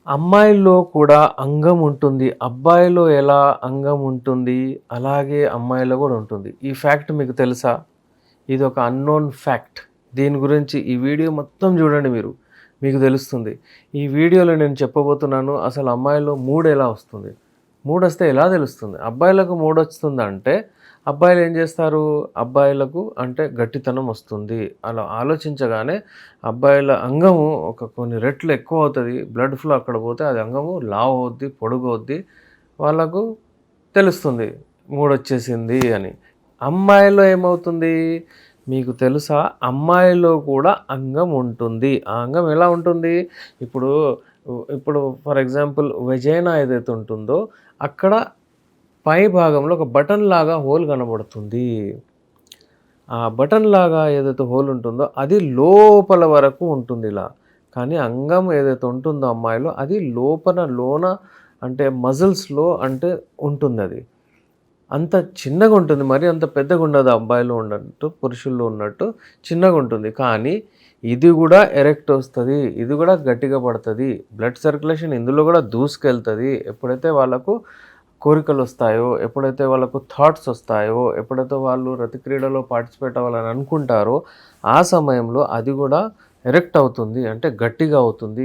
అమ్మాయిల్లో కూడా అంగం ఉంటుంది. అబ్బాయిలో ఎలా అంగం ఉంటుంది, అలాగే అమ్మాయిలో గూడా ఉంటుంది. ఈ ఫ్యాక్ట్ మీకు తెలుసా? ఇదొక అన్‌నోన్ ఫ్యాక్ట్. దీని గురించి ఈ వీడియో మొత్తం జూడండి మీరు. మీకు తెలుస్తుంది. ఈ వీడియోలో నేను చెప్పబోతున్నాను అసలు అమ్మాయిలో మూడెలా వస్తుంది? మూడొస్తే ఎలా తెలుస్తుంది? అబ్బాయిలకు మూడొస్తుందంటే అబ్బాయిలు ఏం జేస్తారు? అబ్బాయిలకు అంటే గట్టితనం వస్తుంది. అలా ఆలోచించగానే అబ్బాయిల అంగము కొన్ని రెట్లు ఎక్కువవుతది. బ్లడ్ ఫ్లో అక్కడ పోతే అది అంగము లావవుద్ది, పొడుగవుద్ది. వాళ్ళకు తెలుస్తుంది మూడొచ్చేసింది అని. అమ్మాయిలో ఏమవుతుంది? మీకు తెలుసా? అమ్మాయిలో కూడా అంగం ఉంటుంది. ఆ అంగం ఎలా ఉంటుంది? ఇప్పుడు ఇప్పుడు ఫర్ ఎగ్జాంపుల్ వెజైనా ఏదైతే ఉంటుందో అక్కడ పై భాగంలో ఒక బటన్‌లాగా హోల్ కనబడుతుంది. ఆ బటన్‌లాగా ఏదైతే హోల్ ఉంటుందో అది లోపల వరకు ఉంటుందిలా. కానీ అంగం ఏదైతే ఉంటుందో అమ్మాయిలో అది లోన అంటే మజిల్స్‌లో అంటే ఉంటుందది. అంత చిన్నగుంటుంది. మరీ అంత పెద్దగుండదు అబ్బాయిలో ఉన్నట్టు, పురుషుల్లో ఉన్నట్టు చిన్నగుంటుంది. కానీ ఇది గూడా ఎరెక్ట్ ఒస్తది. ఇది గూడా గట్టిగా పడతది. బ్లడ్ సర్క్యులేషన్ ఇందులో గూడా దూసుకెళ్తది. ఎప్పుడైతే వాళ్ళకు కోరికలొస్తాయో, ఎప్పుడైతే వాళ్ళకు థాట్స్ ఒస్తాయో, ఎప్పుడైతే వాళ్ళు రతి క్రీడలో పార్టిసిపేట్ అవ్వాలని అనుకుంటారో, ఆ సమయంలో అది గూడా ఎరెక్ట్ అవుతుంది. అంటే గట్టిగా అవుతుంది.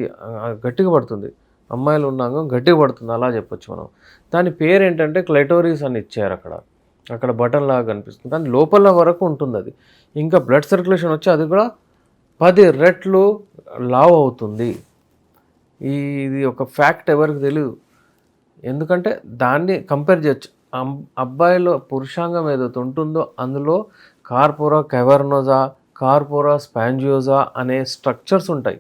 గట్టిగా పడుతుంది. అమ్మాయిలో ఉన్న అంగం గట్టిగా పడుతుంది అలా జెప్పొచ్చు మనం. దాని పేరేంటంటే క్లైటోరిస్ అని ఇచ్చారక్కడ. అక్కడ బటన్‌లాగా కనిపిస్తుంది. కానీ లోపల వరకు ఉంటుందది. ఇంకా బ్లడ్ సర్క్యులేషన్ వచ్చి అది కూడా 10 రెట్లు లావు అవుతుంది. ఇది ఒక ఫ్యాక్ట్ ఎవరికీ తెలీదు. ఎందుకంటే దాన్ని కంపేర్ చేయొచ్చు. అబ్బాయిలో పురుషాంగం ఏదైతే ఉంటుందో అందులో కార్పోరా క్యావర్నోసా, కార్పోరా స్పాంజియోసా అనే స్ట్రక్చర్స్ ఉంటాయి.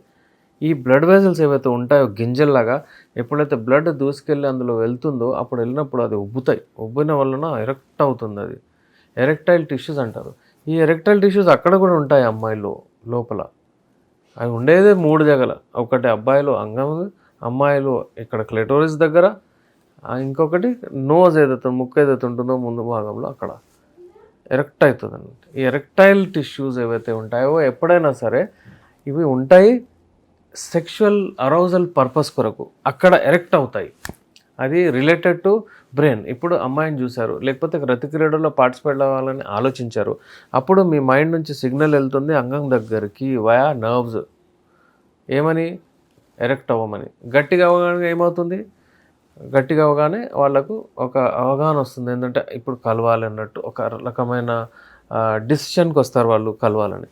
ఈ బ్లడ్ వెసల్స్ ఏవైతే ఉంటాయో గింజల్లాగా ఎప్పుడైతే బ్లడ్ దూసుకెళ్ళి అందులో వెళ్తుందో అప్పుడు వెళ్ళినప్పుడు అది ఉబ్బుతాయి. ఉబ్బిన వలన ఎరెక్ట్ అవుతుందది. ఎరెక్టైల్ టిష్యూస్ అంటారు. ఈ ఎరెక్టైల్ టిష్యూస్ అక్కడ కూడా ఉంటాయి అమ్మాయిలో లోపల. అవి ఉండేదే 3 జగల. ఒకటి అబ్బాయిలో అంగం, అమ్మాయిలో ఇక్కడ క్లిటోరిస్ దగ్గర, ఇంకొకటి నోస్ ఏదైతే ముక్కు ఏదైతే ఉంటుందో ముందు భాగంలో అక్కడ ఎరెక్ట్ అవుతుందన్నమాట. ఈ ఎరెక్టైల్ టిష్యూస్ ఏవైతే ఉంటాయో ఎప్పుడైనా సరే ఇవి ఉంటాయి సెక్షువల్ అరౌజల్ పర్పస్ కొరకు అక్కడ ఎరెక్ట్ అవుతాయి. అది రిలేటెడ్ టు బ్రెయిన్. ఇప్పుడు అమ్మాయిని చూశారు, లేకపోతే రతి క్రీడలో పార్టిసిపేట్ అవ్వాలని ఆలోచించారు. అప్పుడు మీ మైండ్ నుంచి సిగ్నల్ వెళ్తుంది అంగం దగ్గరికి వయా నర్వ్స్. ఏమని? ఎరెక్ట్ అవ్వమని. గట్టిగా అవ్వగానే ఏమవుతుంది? గట్టిగా అవ్వగానే వాళ్ళకు ఒక అవగాహన వస్తుంది. ఏంటంటే ఇప్పుడు కలవాలి అన్నట్టు ఒక రకమైన డిసిషన్కి వస్తారు వాళ్ళు కలవాలని.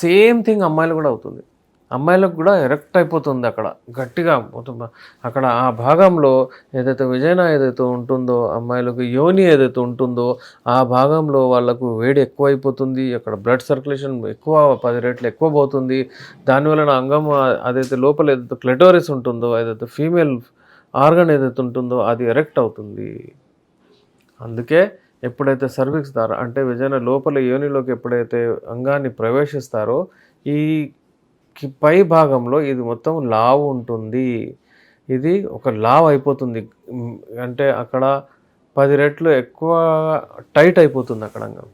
సేమ్ థింగ్ అమ్మాయిలు కూడా అవుతుంది. అమ్మాయిలకు కూడా ఎరెక్ట్ అయిపోతుంది అక్కడ గట్టిగా అక్కడ ఆ భాగంలో ఏదైతే విజయన ఏదైతే ఉంటుందో అమ్మాయిలకు యోని ఏదైతే ఉంటుందో ఆ భాగంలో వాళ్ళకు వేడి ఎక్కువైపోతుంది. అక్కడ బ్లడ్ సర్క్యులేషన్ ఎక్కువ 10 రెట్లు ఎక్కువ పోతుంది. దానివలన అంగం అదైతే లోపల ఏదైతే క్లెటోరిస్ ఉంటుందో ఏదైతే ఫీమేల్ ఆర్గన్ ఏదైతే ఉంటుందో అది ఎరెక్ట్ అవుతుంది. అందుకే ఎప్పుడైతే సర్విక్స్ ద్వారా అంటే విజయన లోపల యోనిలోకి ఎప్పుడైతే అంగాన్ని ప్రవేశిస్తారో ఈ పై భాగంలో ఇది మొత్తం లావు ఉంటుంది. ఇది ఒక లావ్ అయిపోతుంది. అంటే అక్కడ 10 రెట్లు ఎక్కువ టైట్ అయిపోతుంది అక్కడ అంగం.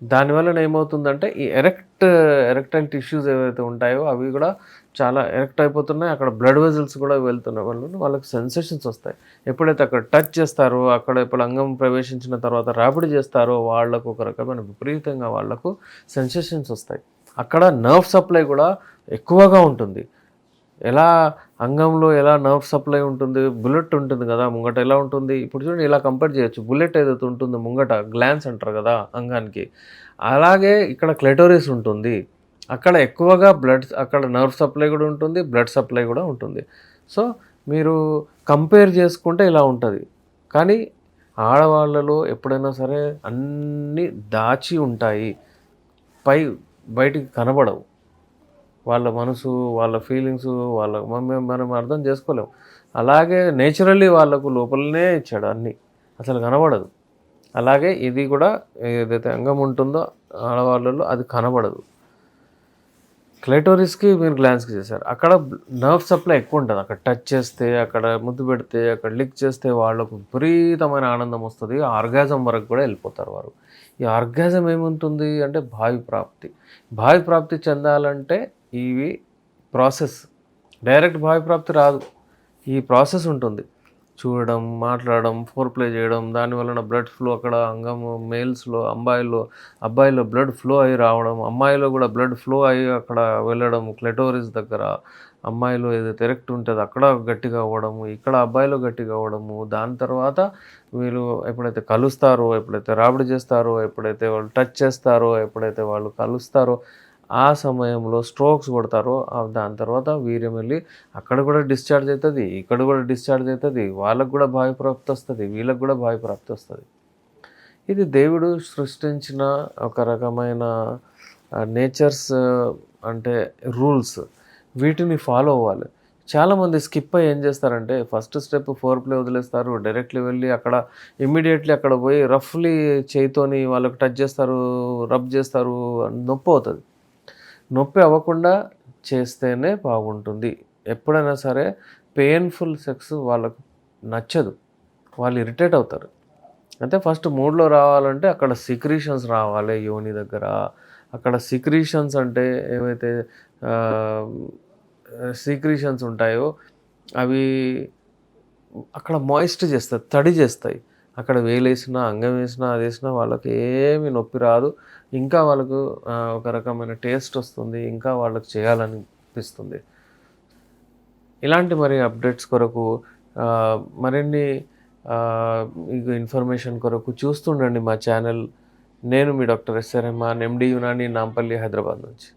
దానివలన ఏమవుతుందంటే ఈ ఎరెక్టైల్ టిష్యూస్ ఏవైతే ఉంటాయో అవి కూడా చాలా ఎరెక్ట్ అయిపోతున్నాయి. అక్కడ బ్లడ్ వెజల్స్ కూడా వెళ్తున్న వలన వాళ్ళకి సెన్సేషన్స్ వస్తాయి. ఎప్పుడైతే అక్కడ టచ్ చేస్తారో అక్కడ ఇప్పుడు అంగం ప్రవేశించిన తర్వాత ర్యాపిడ్ చేస్తారో వాళ్ళకు ఒక రకమైన విపరీతంగా వాళ్ళకు సెన్సేషన్స్ వస్తాయి. అక్కడ నర్వ్ సప్లై కూడా ఎక్కువగా ఉంటుంది. ఎలా అంగంలో ఎలా నర్వ్ సప్లై ఉంటుంది, బుల్లెట్ ఉంటుంది కదా ముంగట ఎలా ఉంటుంది, ఇప్పుడు చూడండి ఇలా కంపేర్ చేయొచ్చు. బుల్లెట్ ఏదైతే ఉంటుందో ముంగట గ్లాన్స్ అంటారు కదా అంగానికి, అలాగే ఇక్కడ క్లెటోరిస్ ఉంటుంది. అక్కడ ఎక్కువగా అక్కడ నర్వ్ సప్లై కూడా ఉంటుంది, బ్లడ్ సప్లై కూడా ఉంటుంది. సో మీరు కంపేర్ చేసుకుంటే ఇలా ఉంటుంది. కానీ ఆడవాళ్ళలో ఎప్పుడైనా సరే అన్నీ దాచి ఉంటాయి, బయటికి కనబడవు. వాళ్ళ మనసు, వాళ్ళ ఫీలింగ్సు, మనం అర్థం చేసుకోలేము. అలాగే నేచురల్లీ వాళ్ళకు లోపలనే ఇచ్చాడు అన్నీ. అసలు కనబడదు. అలాగే ఇది కూడా ఏదైతే అంగం ఉంటుందో ఆడవాళ్ళలో అది కనబడదు. క్లైటోరిస్‌కి మీరు గ్లాన్స్‌కి చేశారు. అక్కడ నర్వ్ సప్లై ఎక్కువ ఉంటుంది. అక్కడ టచ్ చేస్తే, అక్కడ ముద్దు పెడితే, అక్కడ లిక్ చేస్తే వాళ్ళకు విపరీతమైన ఆనందం వస్తుంది. ఆర్గాజం వరకు కూడా వెళ్ళిపోతారు వారు. ఈ ఆర్గాజం ఏముంటుంది అంటే భావి ప్రాప్తి. భావి ప్రాప్తి చెందాలంటే ఇవి ప్రాసెస్. డైరెక్ట్ భావి ప్రాప్తి రాదు. ఈ ప్రాసెస్ ఉంటుంది. చూడడం, మాట్లాడడం, ఫోర్ ప్లే చేయడం, దాని వలన బ్లడ్ ఫ్లో అక్కడ అంగము మేల్స్‌లో, అబ్బాయిలో బ్లడ్ ఫ్లో అయ్యి రావడం, అమ్మాయిలో కూడా బ్లడ్ ఫ్లో అయ్యి అక్కడ వెళ్ళడం క్లిటోరిస్ దగ్గర. అమ్మాయిలో ఏదైతే ఎరెక్ట్ ఉంటదో అక్కడ గట్టిగా అవ్వడము, ఇక్కడ అబ్బాయిలో గట్టిగా అవ్వడము. దాని తర్వాత వీళ్ళు ఎప్పుడైతే కలుస్తారో, ఎప్పుడైతే రాబడి చేస్తారో, ఎప్పుడైతే వాళ్ళు టచ్ చేస్తారో, ఎప్పుడైతే వాళ్ళు కలుస్తారో, ఆ సమయంలో స్ట్రోక్స్ కొడతారో దాని తర్వాత వీర్యం వెళ్ళి అక్కడ కూడా డిశ్చార్జ్ అవుతది. ఇక్కడ కూడా డిశ్చార్జ్ అవుతది. వాళ్ళకి కూడా భావ్యప్రాప్తి వస్తది. వీళ్ళకి కూడా భావ్యప్రాప్తి వస్తది. ఇది దేవుడు సృష్టించిన ఒక రకమైన నేచర్స్ అంటే రూల్స్. వీటిని ఫాలో అవ్వాలి. చాలామంది స్కిప్ అయ్యి ఏం చేస్తారంటే ఫస్ట్ స్టెప్ ఫోర్ ప్లే వదిలేస్తారు. డైరెక్ట్‌లీ వెళ్ళి అక్కడ ఇమ్మీడియేట్‌లీ అక్కడ పోయి రఫ్‌లీ చేయితోని వాళ్ళకి టచ్ చేస్తారు, రబ్ చేస్తారు. నొప్పవుతది. నొప్పి అవ్వకుండా చేస్తేనే బాగుంటుంది. ఎప్పుడైనా సరే పెయిన్‌ఫుల్ సెక్స్ వాళ్ళకు నచ్చదు. వాళ్ళు ఇరిటేట్ అవుతారు. అయితే ఫస్ట్ మూడ్‌లో రావాలంటే అక్కడ సిక్రీషన్స్ రావాలి యోని దగ్గర. అక్కడ సిక్రీషన్స్ అంటే ఏవైతే ఆహ్, సీక్రీషన్స్ ఉంటాయో అవి అక్కడ మాయిస్ట్ చేస్తాయి. తడి చేస్తాయి. అక్కడ వేలేసినా, అంగం వేసినా, అదేసినా వాళ్ళకి ఏమి నొప్పి రాదు. ఇంకా వాళ్ళకు ఒక రకమైన టేస్ట్ వస్తుంది. ఇంకా వాళ్ళకి చేయాలనిపిస్తుంది. ఇలాంటి మరి అప్డేట్స్ కొరకు మరిన్ని మీకు ఇన్ఫర్మేషన్ కొరకు చూస్తుండండి మా ఛానల్. నేను మీ డాక్టర్ ఎస్.ఆర్. రెహమాన్, ఎండి యునాని, నాంపల్లి, హైదరాబాద్ నుంచి.